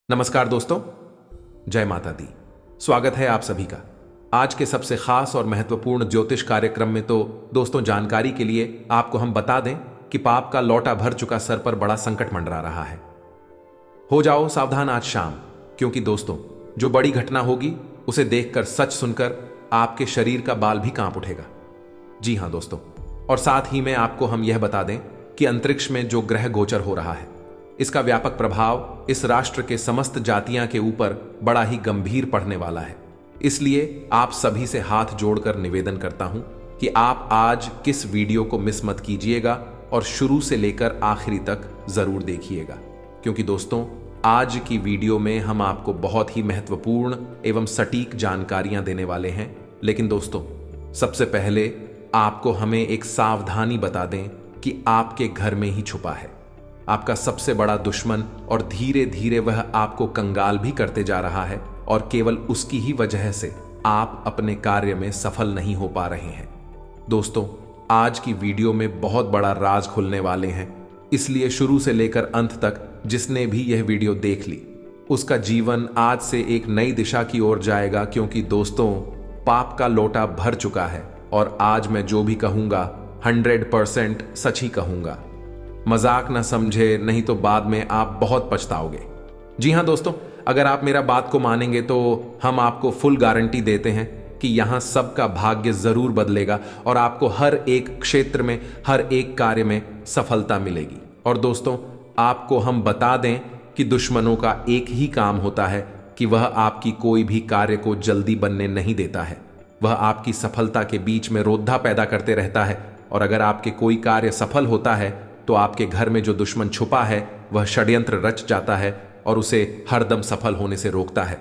नमस्कार दोस्तों, जय माता दी। स्वागत है आप सभी का आज के सबसे खास और महत्वपूर्ण ज्योतिष कार्यक्रम में। तो दोस्तों, जानकारी के लिए आपको हम बता दें कि पाप का लौटा भर चुका सर पर बड़ा संकट मंडरा रहा है। हो जाओ सावधान आज शाम, क्योंकि दोस्तों जो बड़ी घटना होगी उसे देखकर, सच सुनकर आपके शरीर का बाल भी कांप उठेगा। जी हां दोस्तों, और साथ ही में आपको हम यह बता दें कि अंतरिक्ष में जो ग्रह गोचर हो रहा है, इसका व्यापक प्रभाव इस राष्ट्र के समस्त जातियां के ऊपर बड़ा ही गंभीर पड़ने वाला है। इसलिए आप सभी से हाथ जोड़कर निवेदन करता हूं कि आप आज किस वीडियो को मिस मत कीजिएगा और शुरू से लेकर आखिरी तक जरूर देखिएगा, क्योंकि दोस्तों आज की वीडियो में हम आपको बहुत ही महत्वपूर्ण एवं सटीक जानकारियां देने वाले हैं। लेकिन दोस्तों, सबसे पहले आपको हमें एक सावधानी बता दें कि आपके घर में ही छुपा है आपका सबसे बड़ा दुश्मन, और धीरे धीरे वह आपको कंगाल भी करते जा रहा है, और केवल उसकी ही वजह से आप अपने कार्य में सफल नहीं हो पा रहे हैं। दोस्तों, आज की वीडियो में बहुत बड़ा राज खुलने वाले हैं, इसलिए शुरू से लेकर अंत तक जिसने भी यह वीडियो देख ली, उसका जीवन आज से एक नई दिशा की ओर जाएगा। क्योंकि दोस्तों, पाप का लोटा भर चुका है, और आज मैं जो भी कहूंगा 100% सच ही कहूंगा। मजाक ना समझे, नहीं तो बाद में आप बहुत पछताओगे। जी हां दोस्तों, अगर आप मेरा बात को मानेंगे तो हम आपको फुल गारंटी देते हैं कि यहां सबका भाग्य जरूर बदलेगा और आपको हर एक क्षेत्र में, हर एक कार्य में सफलता मिलेगी। और दोस्तों, आपको हम बता दें कि दुश्मनों का एक ही काम होता है कि वह आपकी कोई भी कार्य को जल्दी बनने नहीं देता है। वह आपकी सफलता के बीच में रोधा पैदा करते रहता है, और अगर आपके कोई कार्य सफल होता है तो आपके घर में जो दुश्मन छुपा है वह षड्यंत्र रच जाता है और उसे हरदम सफल होने से रोकता है।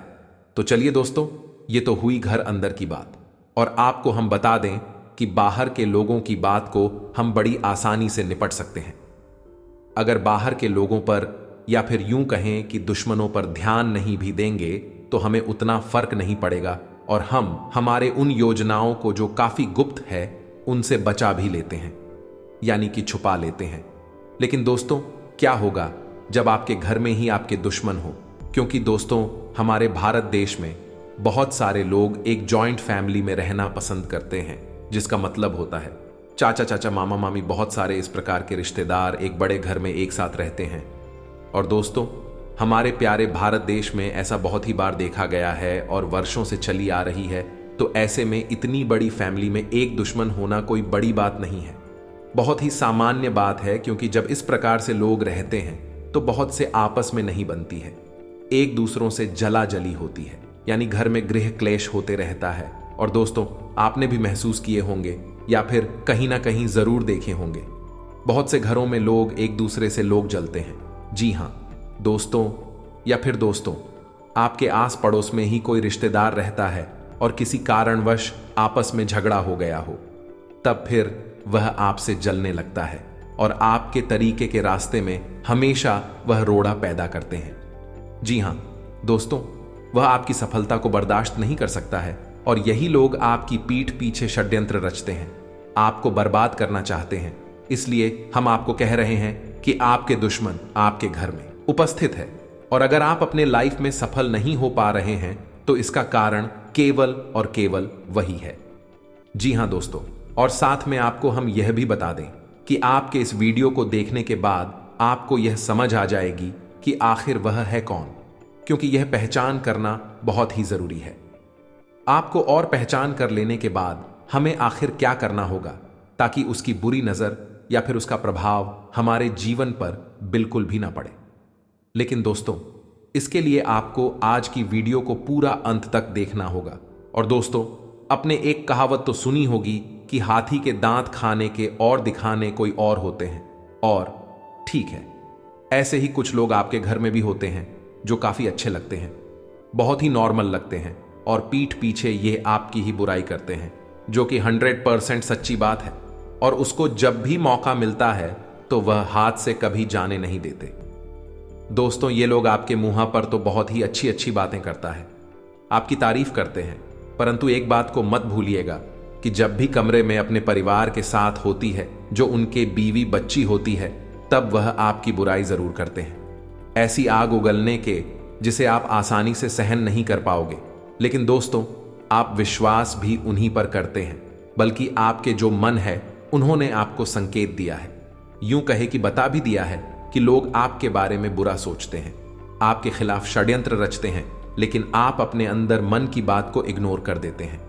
तो चलिए दोस्तों, ये तो हुई घर अंदर की बात, और आपको हम बता दें कि बाहर के लोगों की बात को हम बड़ी आसानी से निपट सकते हैं। अगर बाहर के लोगों पर, या फिर यूं कहें कि दुश्मनों पर ध्यान नहीं भी देंगे तो हमें उतना फर्क नहीं पड़ेगा, और हम हमारे उन योजनाओं को जो काफी गुप्त है उनसे बचा भी लेते हैं, यानी कि छुपा लेते हैं। लेकिन दोस्तों, क्या होगा जब आपके घर में ही आपके दुश्मन हो? क्योंकि दोस्तों, हमारे भारत देश में बहुत सारे लोग एक जॉइंट फैमिली में रहना पसंद करते हैं, जिसका मतलब होता है चाचा चाचा, मामा मामी, बहुत सारे इस प्रकार के रिश्तेदार एक बड़े घर में एक साथ रहते हैं। और दोस्तों, हमारे प्यारे भारत देश में ऐसा बहुत ही बार देखा गया है और वर्षों से चली आ रही है। तो ऐसे में इतनी बड़ी फैमिली में एक दुश्मन होना कोई बड़ी बात नहीं है, बहुत ही सामान्य बात है। क्योंकि जब इस प्रकार से लोग रहते हैं तो बहुत से आपस में नहीं बनती है, एक दूसरों से जला जली होती है, यानी घर में गृह क्लेश होते रहता है। और दोस्तों, आपने भी महसूस किए होंगे या फिर कहीं ना कहीं जरूर देखे होंगे, बहुत से घरों में लोग एक दूसरे से लोग जलते हैं। जी हां दोस्तों, या फिर दोस्तों, आपके आस पड़ोस में ही कोई रिश्तेदार रहता है और किसी कारणवश आपस में झगड़ा हो गया हो, तब फिर वह आपसे जलने लगता है और आपके तरीके के रास्ते में हमेशा वह रोड़ा पैदा करते हैं। जी हां दोस्तों, वह आपकी सफलता को बर्दाश्त नहीं कर सकता है, और यही लोग आपकी पीठ पीछे षड्यंत्र रचते हैं, आपको बर्बाद करना चाहते हैं। इसलिए हम आपको कह रहे हैं कि आपके दुश्मन आपके घर में उपस्थित है, और अगर आप अपने लाइफ में सफल नहीं हो पा रहे हैं तो इसका कारण केवल और केवल वही है। जी हां दोस्तों, और साथ में आपको हम यह भी बता दें कि आपके इस वीडियो को देखने के बाद आपको यह समझ आ जाएगी कि आखिर वह है कौन, क्योंकि यह पहचान करना बहुत ही जरूरी है। आपको और पहचान कर लेने के बाद हमें आखिर क्या करना होगा ताकि उसकी बुरी नजर या फिर उसका प्रभाव हमारे जीवन पर बिल्कुल भी ना पड़े। लेकिन दोस्तों, इसके लिए आपको आज की वीडियो को पूरा अंत तक देखना होगा। और दोस्तों, अपने एक कहावत तो सुनी होगी कि हाथी के दांत खाने के और दिखाने कोई और होते हैं, और ठीक है, ऐसे ही कुछ लोग आपके घर में भी होते हैं जो काफी अच्छे लगते हैं, बहुत ही नॉर्मल लगते हैं, और पीठ पीछे ये आपकी ही बुराई करते हैं, जो कि 100% सच्ची बात है। और उसको जब भी मौका मिलता है तो वह हाथ से कभी जाने नहीं देते। दोस्तों, ये लोग आपके मुंह पर तो बहुत ही अच्छी अच्छी बातें करता है, आपकी तारीफ करते हैं, परंतु एक बात को मत भूलिएगा कि जब भी कमरे में अपने परिवार के साथ होती है, जो उनके बीवी बच्ची होती है, तब वह आपकी बुराई जरूर करते हैं। ऐसी आग उगलने के जिसे आप आसानी से सहन नहीं कर पाओगे। लेकिन दोस्तों, आप विश्वास भी उन्हीं पर करते हैं, बल्कि आपके जो मन है उन्होंने आपको संकेत दिया है। यूं कहे कि बता भी दिया है कि लोग आपके बारे में बुरा सोचते हैं, आपके खिलाफ षड्यंत्र रचते हैं, लेकिन आप अपने अंदर मन की बात को इग्नोर कर देते हैं।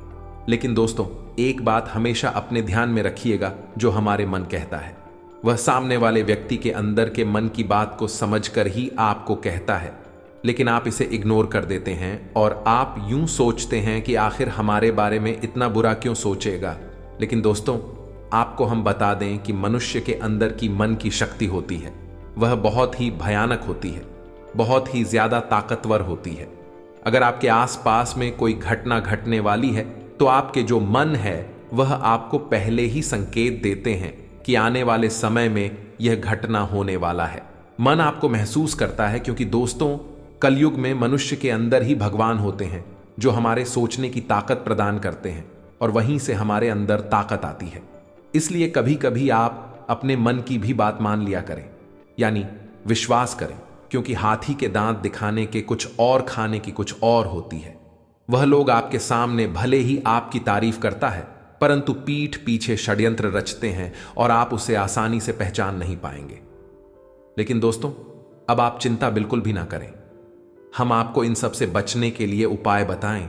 लेकिन दोस्तों, एक बात हमेशा अपने ध्यान में रखिएगा, जो हमारे मन कहता है वह सामने वाले व्यक्ति के अंदर के मन की बात को समझकर ही आपको कहता है, लेकिन आप इसे इग्नोर कर देते हैं और आप यूं सोचते हैं कि आखिर हमारे बारे में इतना बुरा क्यों सोचेगा। लेकिन दोस्तों, आपको हम बता दें कि मनुष्य के अंदर की मन की शक्ति होती है, वह बहुत ही भयानक होती है, बहुत ही ज्यादा ताकतवर होती है। अगर आपके आसपास में कोई घटना घटने वाली है तो आपके जो मन है वह आपको पहले ही संकेत देते हैं कि आने वाले समय में यह घटना होने वाला है। मन आपको महसूस करता है, क्योंकि दोस्तों, कलयुग में मनुष्य के अंदर ही भगवान होते हैं जो हमारे सोचने की ताकत प्रदान करते हैं और वहीं से हमारे अंदर ताकत आती है। इसलिए कभी कभी आप अपने मन की भी बात मान लिया करें, यानी विश्वास करें, क्योंकि हाथी के दांत दिखाने के कुछ और खाने की कुछ और होती है। वह लोग आपके सामने भले ही आपकी तारीफ करता है, परंतु पीठ पीछे षड्यंत्र रचते हैं और आप उसे आसानी से पहचान नहीं पाएंगे। लेकिन दोस्तों, अब आप चिंता बिल्कुल भी ना करें। हम आपको इन सब से बचने के लिए उपाय बताएं।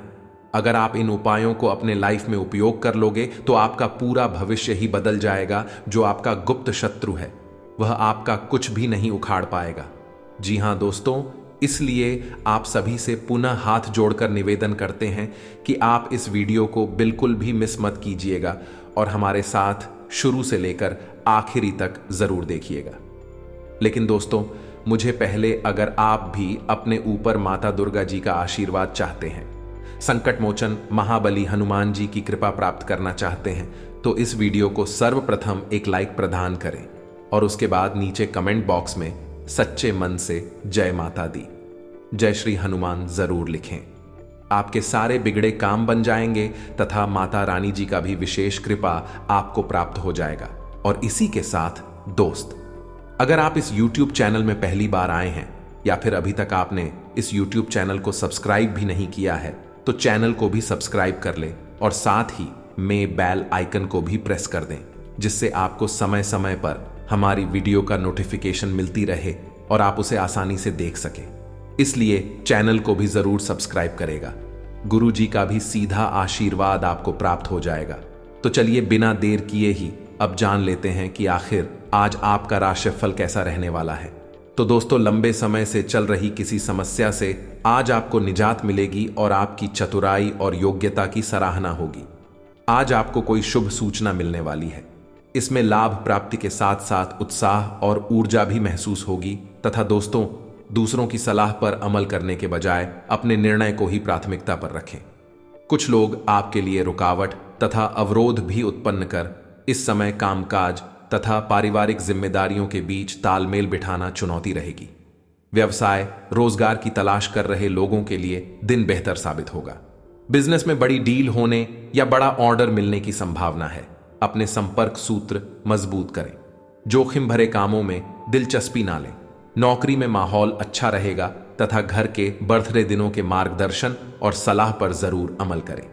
अगर आप इन उपायों को अपने लाइफ में उपयोग कर लोगे तो आपका पूरा भविष्य ही बदल जाएगा। जो आपका गुप्त शत्रु है वह आपका कुछ भी नहीं उखाड़ पाएगा। जी हां दोस्तों, इसलिए आप सभी से पुनः हाथ जोड़कर निवेदन करते हैं कि आप इस वीडियो को बिल्कुल भी मिस मत कीजिएगा और हमारे साथ शुरू से लेकर आखिरी तक जरूर देखिएगा। लेकिन दोस्तों, मुझे पहले, अगर आप भी अपने ऊपर माता दुर्गा जी का आशीर्वाद चाहते हैं, संकट मोचन महाबली हनुमान जी की कृपा प्राप्त करना चाहते हैं, तो इस वीडियो को सर्वप्रथम एक लाइक प्रदान करें और उसके बाद नीचे कमेंट बॉक्स में सच्चे मन से जय माता दी, जय श्री हनुमान जरूर लिखें। आपके सारे बिगड़े काम बन जाएंगे तथा माता रानी जी का भी विशेष कृपा आपको प्राप्त हो जाएगा। और इसी के साथ दोस्त, अगर आप इस YouTube चैनल में पहली बार आए हैं या फिर अभी तक आपने इस YouTube चैनल को सब्सक्राइब भी नहीं किया है, तो चैनल को भी सब्सक्राइब कर लें और साथ ही में बेल आइकन को भी प्रेस कर दें, जिससे आपको समय समय पर हमारी वीडियो का नोटिफिकेशन मिलती रहे और आप उसे आसानी से देख सकें। इसलिए चैनल को भी जरूर सब्सक्राइब करेगा। गुरु जी का भी सीधा आशीर्वाद आपको प्राप्त हो जाएगा। तो चलिए बिना देर किए ही अब जान लेते हैं कि आखिर आज आपका राशिफल कैसा रहने वाला है। तो दोस्तों, लंबे समय से चल रही किसी समस्या से आज आपको निजात मिलेगी और आपकी चतुराई और योग्यता की सराहना होगी। आज आपको कोई शुभ सूचना मिलने वाली है। इसमें लाभ प्राप्ति के साथ साथ उत्साह और ऊर्जा भी महसूस होगी तथा दोस्तों, दूसरों की सलाह पर अमल करने के बजाय अपने निर्णय को ही प्राथमिकता पर रखें। कुछ लोग आपके लिए रुकावट तथा अवरोध भी उत्पन्न कर इस समय कामकाज तथा पारिवारिक जिम्मेदारियों के बीच तालमेल बिठाना चुनौती रहेगी। व्यवसाय, रोजगार की तलाश कर रहे लोगों के लिए दिन बेहतर साबित होगा। बिजनेस में बड़ी डील होने या बड़ा ऑर्डर मिलने की संभावना है। अपने संपर्क सूत्र मजबूत करें। जोखिम भरे कामों में दिलचस्पी ना लें। नौकरी में माहौल अच्छा रहेगा तथा घर के बर्थडे दिनों के मार्गदर्शन और सलाह पर जरूर अमल करें।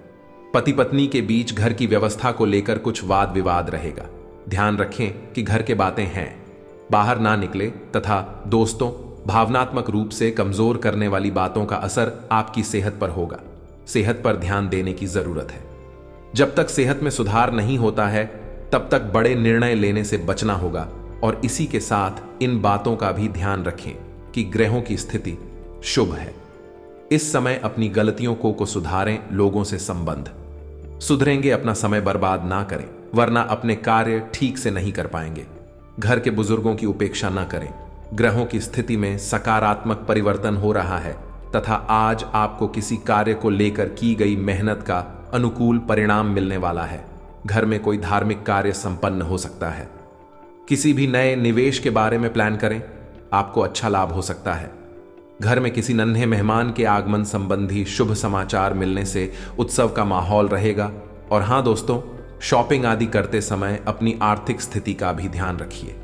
पति पत्नी के बीच घर की व्यवस्था को लेकर कुछ वाद विवाद रहेगा। ध्यान रखें कि घर के बातें हैं, बाहर ना निकले तथा दोस्तों, भावनात्मक रूप से कमजोर करने वाली बातों का असर आपकी सेहत पर होगा। सेहत पर ध्यान देने की जरूरत है। जब तक सेहत में सुधार नहीं होता है तब तक बड़े निर्णय लेने से बचना होगा। और इसी के साथ इन बातों का भी ध्यान रखें कि ग्रहों की स्थिति शुभ है। इस समय अपनी गलतियों को सुधारें। लोगों से संबंध सुधरेंगे। अपना समय बर्बाद ना करें, वरना अपने कार्य ठीक से नहीं कर पाएंगे। घर के बुजुर्गों की उपेक्षा ना करें। ग्रहों की स्थिति में सकारात्मक परिवर्तन हो रहा है तथा आज आपको किसी कार्य को लेकर की गई मेहनत का अनुकूल परिणाम मिलने वाला है। घर में कोई धार्मिक कार्य संपन्न हो सकता है। किसी भी नए निवेश के बारे में प्लान करें, आपको अच्छा लाभ हो सकता है। घर में किसी नन्हे मेहमान के आगमन संबंधी शुभ समाचार मिलने से उत्सव का माहौल रहेगा। और हां दोस्तों, शॉपिंग आदि करते समय अपनी आर्थिक स्थिति का भी ध्यान रखिए।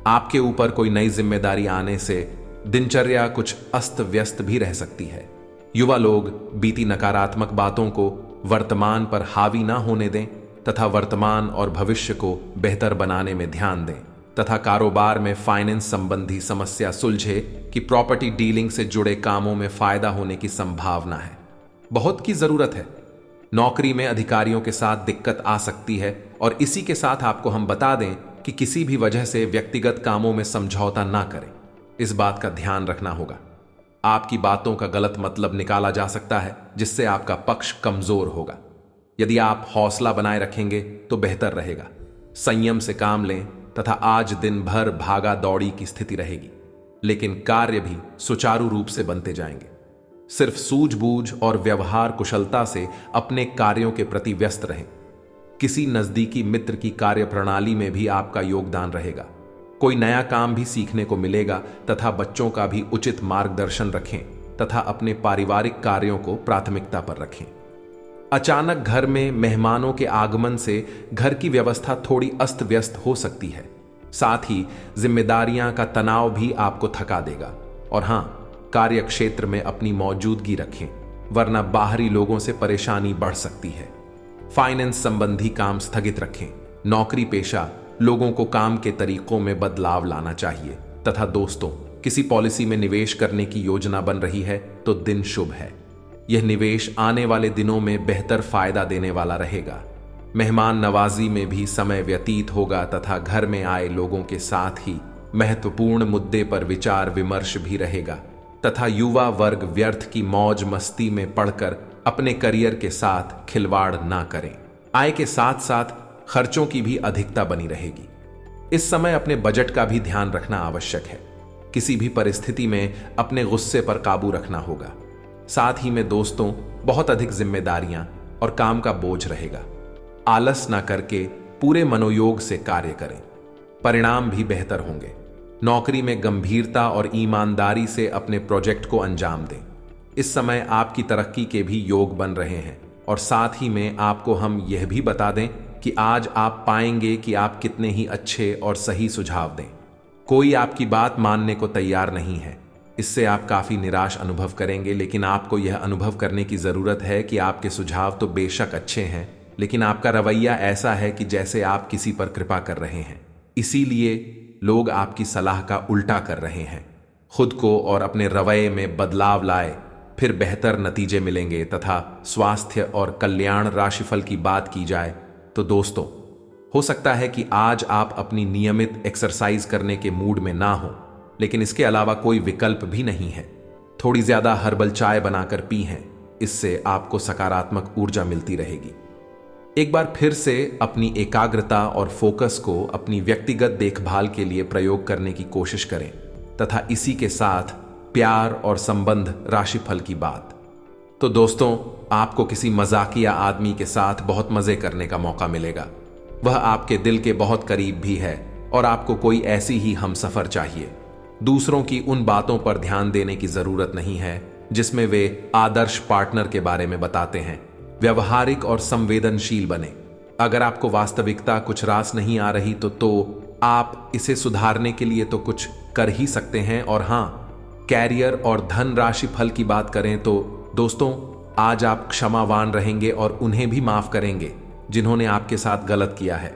आपके ऊपर कोई नई जिम्मेदारी आने से दिनचर्या कुछ अस्त व्यस्त भी रह सकती है। युवा लोग बीती नकारात्मक बातों को वर्तमान पर हावी ना होने दें तथा वर्तमान और भविष्य को बेहतर बनाने में ध्यान दें तथा कारोबार में फाइनेंस संबंधी समस्या सुलझे कि प्रॉपर्टी डीलिंग से जुड़े कामों में फायदा होने की संभावना है। बहुत की जरूरत है। नौकरी में अधिकारियों के साथ दिक्कत आ सकती है और इसी के साथ आपको हम बता दें कि किसी भी वजह से व्यक्तिगत कामों में समझौता ना करें। इस बात का ध्यान रखना होगा। आपकी बातों का गलत मतलब निकाला जा सकता है जिससे आपका पक्ष कमजोर होगा। यदि आप हौसला बनाए रखेंगे तो बेहतर रहेगा। संयम से काम लें तथा आज दिन भर भागा दौड़ी की स्थिति रहेगी, लेकिन कार्य भी सुचारू रूप से बनते जाएंगे। सिर्फ सूझबूझ और व्यवहार कुशलता से अपने कार्यों के प्रति व्यस्त रहें। किसी नजदीकी मित्र की कार्य प्रणाली में भी आपका योगदान रहेगा। कोई नया काम भी सीखने को मिलेगा तथा बच्चों का भी उचित मार्गदर्शन रखें तथा अपने पारिवारिक कार्यों को प्राथमिकता पर रखें। अचानक घर में मेहमानों के आगमन से घर की व्यवस्था थोड़ी अस्त व्यस्त हो सकती है। साथ ही जिम्मेदारियां का तनाव भी आपको थका देगा। और हां, कार्य क्षेत्र में अपनी मौजूदगी रखें, वरना बाहरी लोगों से परेशानी बढ़ सकती है। फाइनेंस संबंधी काम स्थगित रखें। नौकरी पेशा लोगों को काम के तरीकों में बदलाव लाना चाहिए तथा दोस्तों, किसी पॉलिसी में निवेश करने की योजना बन रही है तो दिन शुभ है। यह निवेश आने वाले दिनों में बेहतर फायदा देने वाला रहेगा। मेहमान नवाजी में भी समय व्यतीत होगा तथा घर में आए लोगों के साथ ही महत्वपूर्ण मुद्दे पर विचार विमर्श भी रहेगा तथा युवा वर्ग व्यर्थ की मौज मस्ती में पड़कर अपने करियर के साथ खिलवाड़ ना करें। आय के साथ साथ खर्चों की भी अधिकता बनी रहेगी। इस समय अपने बजट का भी ध्यान रखना आवश्यक है। किसी भी परिस्थिति में अपने गुस्से पर काबू रखना होगा। साथ ही में दोस्तों, बहुत अधिक जिम्मेदारियां और काम का बोझ रहेगा। आलस ना करके पूरे मनोयोग से कार्य करें, परिणाम भी बेहतर होंगे। नौकरी में गंभीरता और ईमानदारी से अपने प्रोजेक्ट को अंजाम दें। इस समय आपकी तरक्की के भी योग बन रहे हैं और साथ ही में आपको हम यह भी बता दें कि आज आप पाएंगे कि आप कितने ही अच्छे और सही सुझाव दें। कोई आपकी बात मानने को तैयार नहीं है। इससे आप काफी निराश अनुभव करेंगे, लेकिन आपको यह अनुभव करने की जरूरत है कि आपके सुझाव तो बेशक अच्छे हैं, लेकिन आपका रवैया ऐसा है कि जैसे आप किसी पर कृपा कर रहे हैं। इसीलिए लोग आपकी सलाह का उल्टा कर रहे हैं। खुद को और अपने रवैये में बदलाव लाए, फिर बेहतर नतीजे मिलेंगे। तथा स्वास्थ्य और कल्याण राशिफल की बात की जाए तो दोस्तों, हो सकता है कि आज आप अपनी नियमित एक्सरसाइज करने के मूड में ना हो, लेकिन इसके अलावा कोई विकल्प भी नहीं है। थोड़ी ज्यादा हर्बल चाय बनाकर पी हैं, इससे आपको सकारात्मक ऊर्जा मिलती रहेगी। एक बार फिर से अपनी एकाग्रता और फोकस को अपनी व्यक्तिगत देखभाल के लिए प्रयोग करने की कोशिश करें तथा इसी के साथ प्यार और संबंध राशिफल की बात। तो दोस्तों, आपको किसी मजाकिया आदमी के साथ बहुत मजे करने का मौका मिलेगा। वह आपके दिल के बहुत करीब भी है और आपको कोई ऐसी ही हमसफर चाहिए। दूसरों की उन बातों पर ध्यान देने की जरूरत नहीं है जिसमें वे आदर्श पार्टनर के बारे में बताते हैं। व्यवहारिक और संवेदनशील बने। अगर आपको वास्तविकता कुछ रास नहीं आ रही तो आप इसे सुधारने के लिए तो कुछ कर ही सकते हैं। और हां, कैरियर और धन राशि फल की बात करें तो दोस्तों, आज आप क्षमावान रहेंगे और उन्हें भी माफ करेंगे जिन्होंने आपके साथ गलत किया है।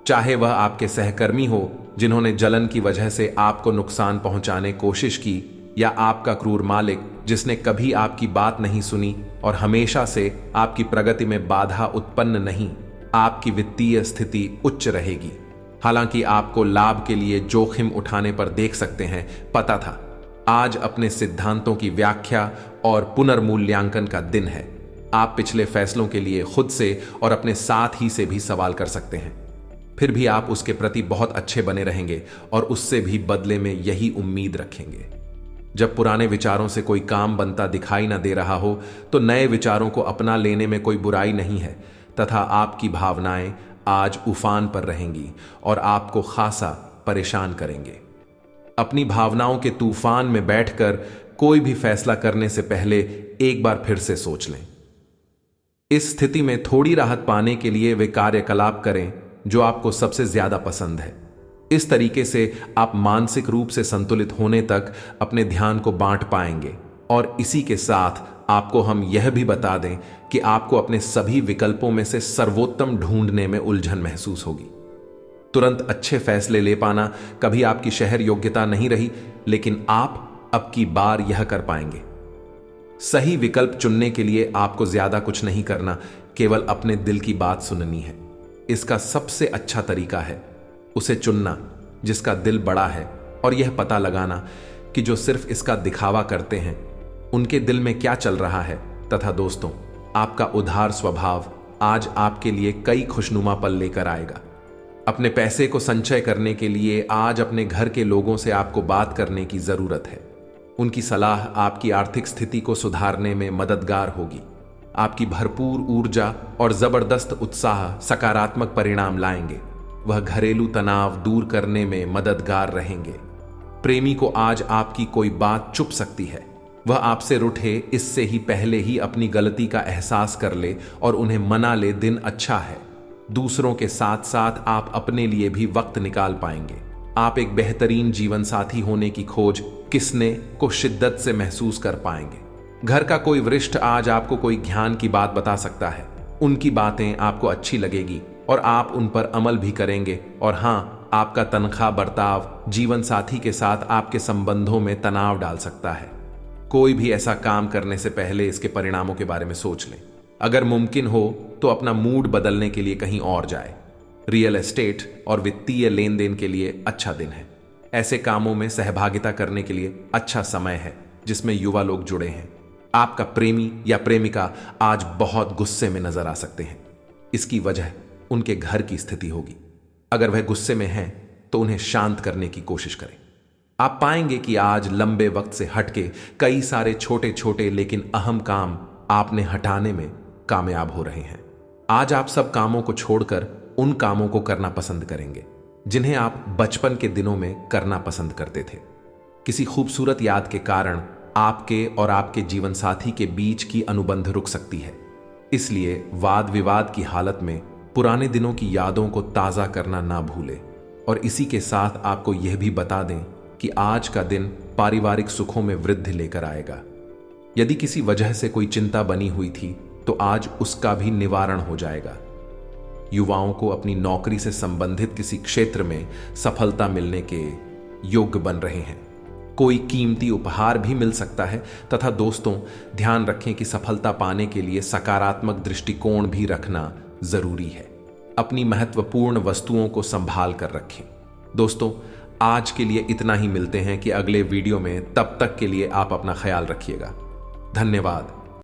चाहे वह आपके सहकर्मी हो जिन्होंने जलन की वजह से आपको नुकसान पहुंचाने कोशिश की, या आपका क्रूर मालिक जिसने कभी आपकी बात नहीं सुनी और हमेशा से आपकी प्रगति में बाधा उत्पन्न नहीं। आपकी वित्तीय स्थिति उच्च रहेगी। हालांकि आपको लाभ के लिए जोखिम उठाने पर देख सकते हैं, पता था। आज अपने सिद्धांतों की व्याख्या और पुनर्मूल्यांकन का दिन है। आप पिछले फैसलों के लिए खुद से और अपने साथ ही से भी सवाल कर सकते हैं। फिर भी आप उसके प्रति बहुत अच्छे बने रहेंगे और उससे भी बदले में यही उम्मीद रखेंगे। जब पुराने विचारों से कोई काम बनता दिखाई न दे रहा हो तो नए विचारों को अपना लेने में कोई बुराई नहीं है तथा आपकी भावनाएं आज उफान पर रहेंगी और आपको खासा परेशान करेंगे। अपनी भावनाओं के तूफान में बैठकर कोई भी फैसला करने से पहले एक बार फिर से सोच लें। इस स्थिति में थोड़ी राहत पाने के लिए वे कार्यकलाप करें जो आपको सबसे ज्यादा पसंद है। इस तरीके से आप मानसिक रूप से संतुलित होने तक अपने ध्यान को बांट पाएंगे। और इसी के साथ आपको हम यह भी बता दें कि आपको अपने सभी विकल्पों में से सर्वोत्तम ढूंढने में उलझन महसूस होगी। तुरंत अच्छे फैसले ले पाना कभी आपकी शहर योग्यता नहीं रही, लेकिन आप अब की बार यह कर पाएंगे। सही विकल्प चुनने के लिए आपको ज्यादा कुछ नहीं करना, केवल अपने दिल की बात सुननी है। इसका सबसे अच्छा तरीका है उसे चुनना जिसका दिल बड़ा है, और यह पता लगाना कि जो सिर्फ इसका दिखावा करते हैं उनके दिल में क्या चल रहा है। तथा दोस्तों, आपका उदार स्वभाव आज आपके लिए कई खुशनुमा पल लेकर आएगा। अपने पैसे को संचय करने के लिए आज अपने घर के लोगों से आपको बात करने की जरूरत है। उनकी सलाह आपकी आर्थिक स्थिति को सुधारने में मददगार होगी। आपकी भरपूर ऊर्जा और जबरदस्त उत्साह सकारात्मक परिणाम लाएंगे। वह घरेलू तनाव दूर करने में मददगार रहेंगे। प्रेमी को आज आपकी कोई बात चुप सकती है। वह आपसे रूठे इससे ही पहले ही अपनी गलती का एहसास कर ले और उन्हें मना ले। दिन अच्छा है। दूसरों के साथ साथ आप अपने लिए भी वक्त निकाल पाएंगे। आप एक बेहतरीन जीवन साथी होने की खोज किसने को शिद्दत से महसूस कर पाएंगे। घर का कोई वरिष्ठ आज आपको कोई ज्ञान की बात बता सकता है। उनकी बातें आपको अच्छी लगेगी और आप उन पर अमल भी करेंगे। और हाँ, आपका तनख्वाह बर्ताव जीवन साथी के साथ आपके संबंधों में तनाव डाल सकता है। कोई भी ऐसा काम करने से पहले इसके परिणामों के बारे में सोच लें। अगर मुमकिन हो तो अपना मूड बदलने के लिए कहीं और जाए। रियल एस्टेट और वित्तीय लेन देन के लिए अच्छा दिन है। ऐसे कामों में सहभागिता करने के लिए अच्छा समय है जिसमें युवा लोग जुड़े हैं। आपका प्रेमी या प्रेमिका आज बहुत गुस्से में नजर आ सकते हैं। इसकी वजह उनके घर की स्थिति होगी। अगर वह गुस्से में हैं तो उन्हें शांत करने की कोशिश करें। आप पाएंगे कि आज लंबे वक्त से हटके कई सारे छोटे छोटे लेकिन अहम काम आपने हटाने में कामयाब हो रहे हैं। आज आप सब कामों को छोड़कर उन कामों को करना पसंद करेंगे जिन्हें आप बचपन के दिनों में करना पसंद करते थे। किसी खूबसूरत याद के कारण आपके और आपके जीवन साथी के बीच की अनुबंध रुक सकती है। इसलिए वाद विवाद की हालत में पुराने दिनों की यादों को ताजा करना ना भूलें। और इसी के साथ आपको यह भी बता दें कि आज का दिन पारिवारिक सुखों में वृद्धि लेकर आएगा। यदि किसी वजह से कोई चिंता बनी हुई थी तो आज उसका भी निवारण हो जाएगा। युवाओं को अपनी नौकरी से संबंधित किसी क्षेत्र में सफलता मिलने के योग्य बन रहे हैं। कोई कीमती उपहार भी मिल सकता है। तथा दोस्तों, ध्यान रखें कि सफलता पाने के लिए सकारात्मक दृष्टिकोण भी रखना जरूरी है। अपनी महत्वपूर्ण वस्तुओं को संभाल कर रखें। दोस्तों, आज के लिए इतना ही। मिलते हैं कि अगले वीडियो में। तब तक के लिए आप अपना ख्याल रखिएगा। धन्यवाद।